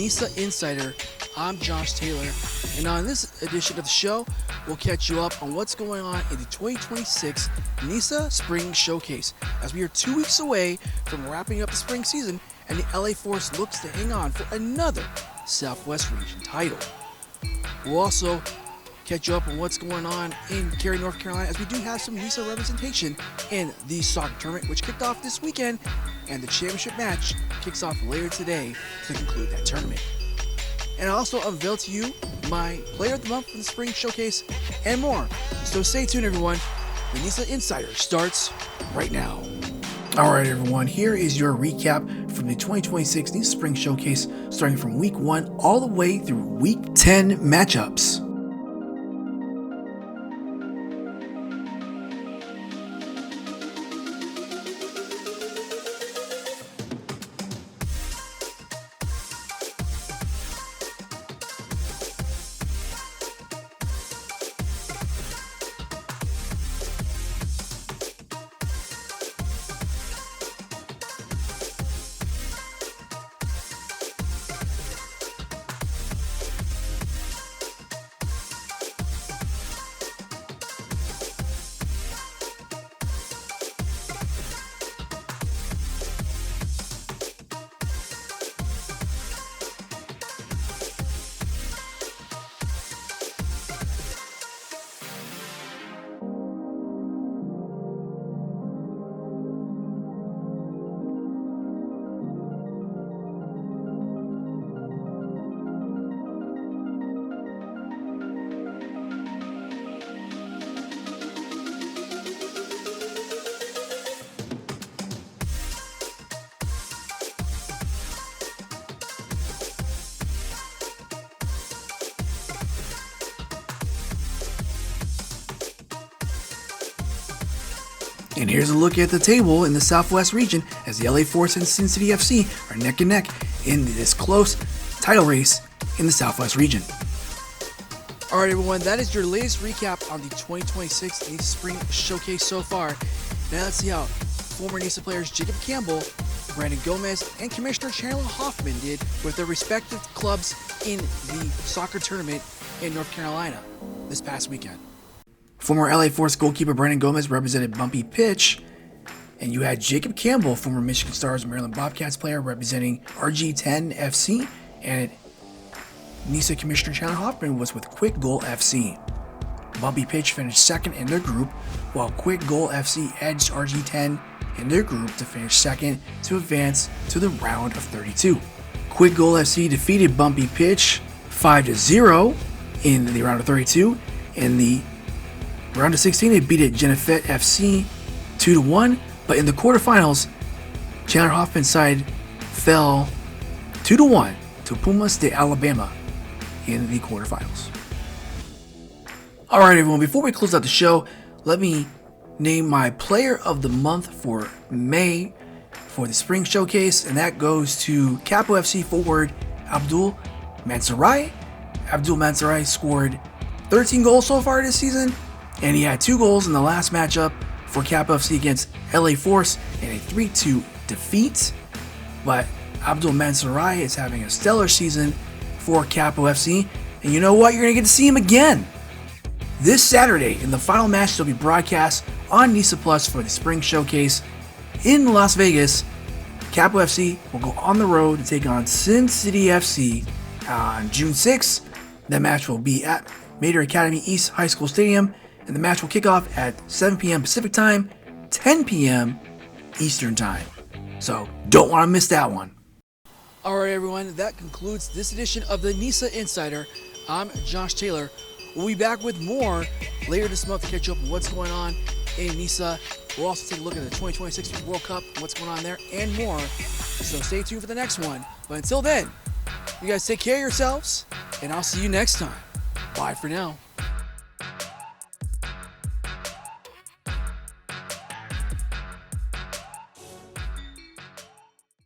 NISA Insider. I'm Josh Taylor, and on this edition of the show, we'll catch you up on what's going on in the 2026 NISA Spring Showcase, as we are 2 weeks away from wrapping up the spring season, and the LA Force looks to hang on for another Southwest Region title. We'll also catch you up on what's going on in Cary, North Carolina, as we do have some NISA representation in the soccer tournament, which kicked off this weekend, and the championship match kicks off later today to conclude that tournament. And I'll also unveil to you my Player of the Month for the Spring Showcase and more. So stay tuned, everyone. The NISA Insider starts right now. Alright, everyone, here is your recap from the 2026 NISA Spring Showcase, starting from Week 1 all the way through Week 10 matchups. And here's a look at the table in the Southwest region as the LA Force and Sin City FC are neck and neck in this close title race in the Southwest region. Alright, everyone, that is your latest recap on the 2026 NISA Spring Showcase so far. Now let's see how former NISA players Jacob Campbell, Brandon Gomez, and Commissioner Chandler Hoffman did with their respective clubs in the soccer tournament in North Carolina this past weekend. Former LA Force goalkeeper Brandon Gomez represented Bumpy Pitch, and you had Jacob Campbell, former Michigan Stars Maryland Bobcats player, representing RG10 FC, and NISA Commissioner Chandler Hoffman was with Quick Goal FC. Bumpy Pitch finished second in their group, while Quick Goal FC edged RG10 in their group to finish second to advance to the round of 32. Quick Goal FC defeated Bumpy Pitch 5-0 in the round of 32. In the round of 16, they beat Genefet FC 2-1, but in the quarterfinals, Chandler Hoffman's side fell 2-1 to Pumas de Alabama in the quarterfinals. Alright, everyone, before we close out the show, let me name my Player of the Month for May for the Spring Showcase, and that goes to Capo FC forward Abdul Mansarai. Abdul Mansarai scored 13 goals so far this season, and he had 2 goals in the last matchup for Capo FC against LA Force in a 3-2 defeat. But Abdul Mansarai is having a stellar season for Capo FC, and you know what? You're going to get to see him again this Saturday in the final match that will be broadcast on NISA Plus for the Spring Showcase in Las Vegas. Capo FC will go on the road to take on Sin City FC on June 6th. That match will be at Mater Academy East High School Stadium, and the match will kick off at 7 p.m. Pacific Time, 10 p.m. Eastern Time. So don't want to miss that one. Alright, everyone, that concludes this edition of the NISA Insider. I'm Josh Taylor. We'll be back with more later this month to catch up on what's going on in NISA. We'll also take a look at the 2026 World Cup, what's going on there, and more. So stay tuned for the next one. But until then, you guys take care of yourselves, and I'll see you next time. Bye for now.